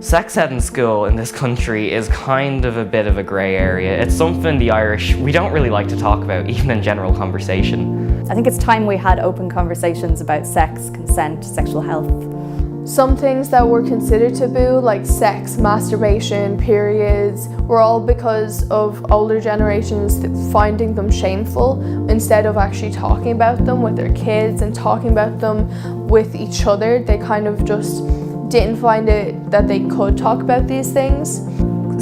Sex ed in school in this country is kind of a bit of a grey area. It's something the Irish, we don't really like to talk about, even in general conversation. I think it's time we had open conversations about sex, consent, sexual health. Some things that were considered taboo, like sex, masturbation, periods, were all because of older generations finding them shameful instead of actually talking about them with their kids and talking about them with each other. They kind of just didn't find it that they could talk about these things.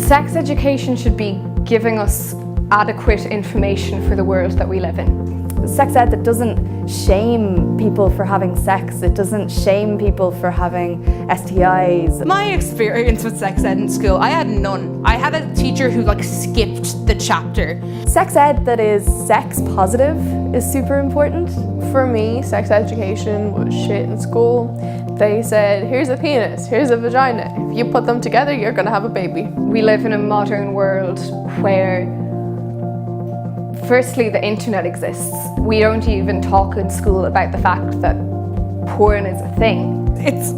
Sex education should be giving us adequate information for the world that we live in. Sex ed that doesn't shame people for having sex, it doesn't shame people for having STIs. My experience with sex ed in school, I had none. I had a teacher who skipped the chapter. Sex ed that is sex positive is super important. For me, sex education was shit in school. They said, here's a penis, here's a vagina. If you put them together, you're gonna have a baby. We live in a modern world where, firstly, the internet exists. We don't even talk in school about the fact that porn is a thing.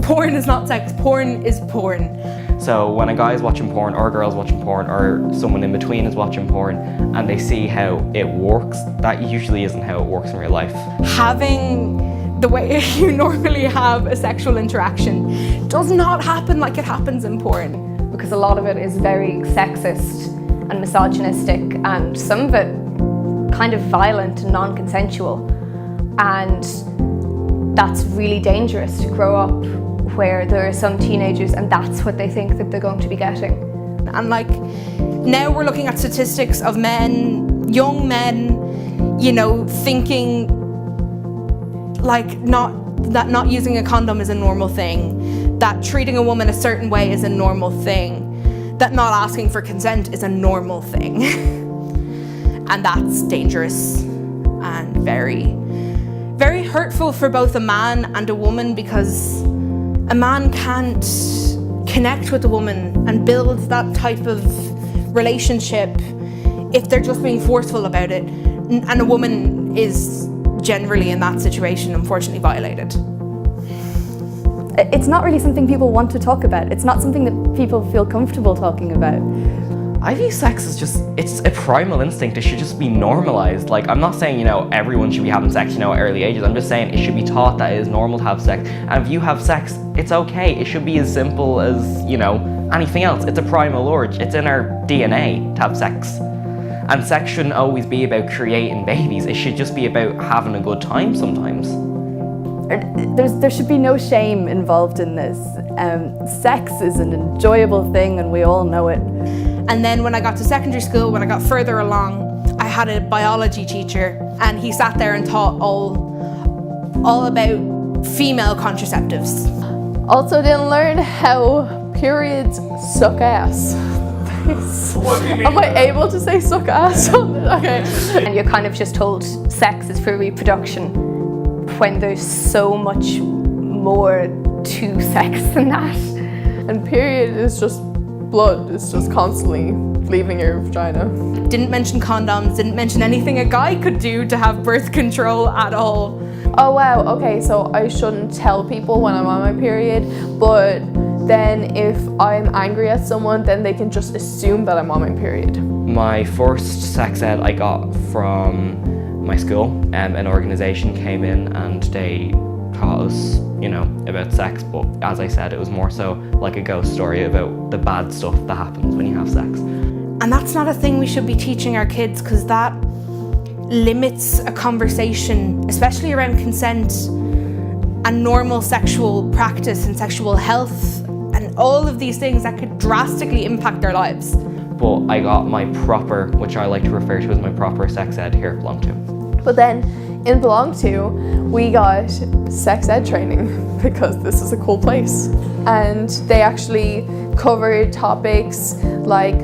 Porn is not sex, porn is porn. So when a guy is watching porn, or a girl's watching porn, or someone in between is watching porn, and they see how it works, that usually isn't how it works in real life. Having the way you normally have a sexual interaction does not happen like it happens in porn. Because a lot of it is very sexist and misogynistic, and some of it kind of violent and non-consensual. And that's really dangerous to grow up where there are some teenagers and that's what they think that they're going to be getting. And now we're looking at statistics of men, young men, thinking not using a condom is a normal thing, that treating a woman a certain way is a normal thing, that not asking for consent is a normal thing. And that's dangerous and very, very hurtful for both a man and a woman, because a man can't connect with a woman and build that type of relationship if they're just being forceful about it. And a woman is generally in that situation unfortunately violated. It's not really something people want to talk about. It's not something that people feel comfortable talking about. I view sex as it's a primal instinct. It should just be normalized. I'm not saying, everyone should be having sex, at early ages. I'm just saying it should be taught that it is normal to have sex. And if you have sex, it's okay. It should be as simple as, anything else. It's a primal urge. It's in our DNA to have sex. And sex shouldn't always be about creating babies. It should just be about having a good time sometimes. There should be no shame involved in this. Sex is an enjoyable thing and we all know it. And then when I got to secondary school, when I got further along, I had a biology teacher and he sat there and taught all about female contraceptives. Also didn't learn how periods suck ass. Am I able to say suck ass? Okay. And you're kind of just told sex is for reproduction when there's so much more to sex than that. And period is just blood. It's just constantly leaving your vagina. Didn't mention condoms, didn't mention anything a guy could do to have birth control at all. Oh wow, okay, so I shouldn't tell people when I'm on my period, but then if I'm angry at someone, then they can just assume that I'm on my period. My first sex ed I got from my school. An organisation came in and they taught us, about sex, but as I said, it was more so like a ghost story about the bad stuff that happens when you have sex. And that's not a thing we should be teaching our kids, because that limits a conversation, especially around consent and normal sexual practice and sexual health and all of these things that could drastically impact our lives. But I got my proper, which I like to refer to as my proper sex ed here at Belong To. But then in Belong To, we got sex ed training because this is a cool place. And they actually covered topics like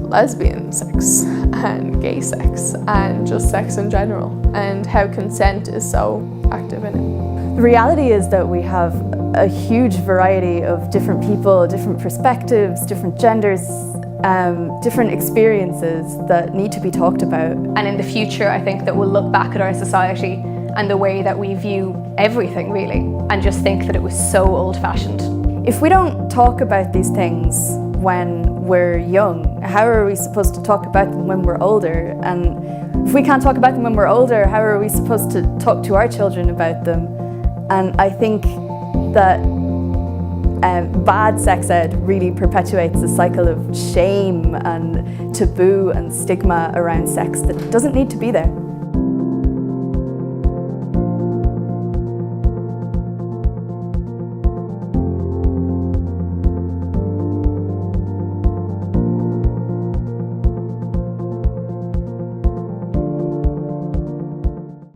lesbian sex and gay sex and just sex in general and how consent is so active in it. The reality is that we have a huge variety of different people, different perspectives, different genders, different experiences that need to be talked about. And in the future, I think that we'll look back at our society and the way that we view everything, really, and just think that it was so old-fashioned. if we don't talk about these things when we're young, how are we supposed to talk about them when we're older? And if we can't talk about them when we're older, how are we supposed to talk to our children about them? And I think that bad sex ed really perpetuates a cycle of shame and taboo and stigma around sex that doesn't need to be there.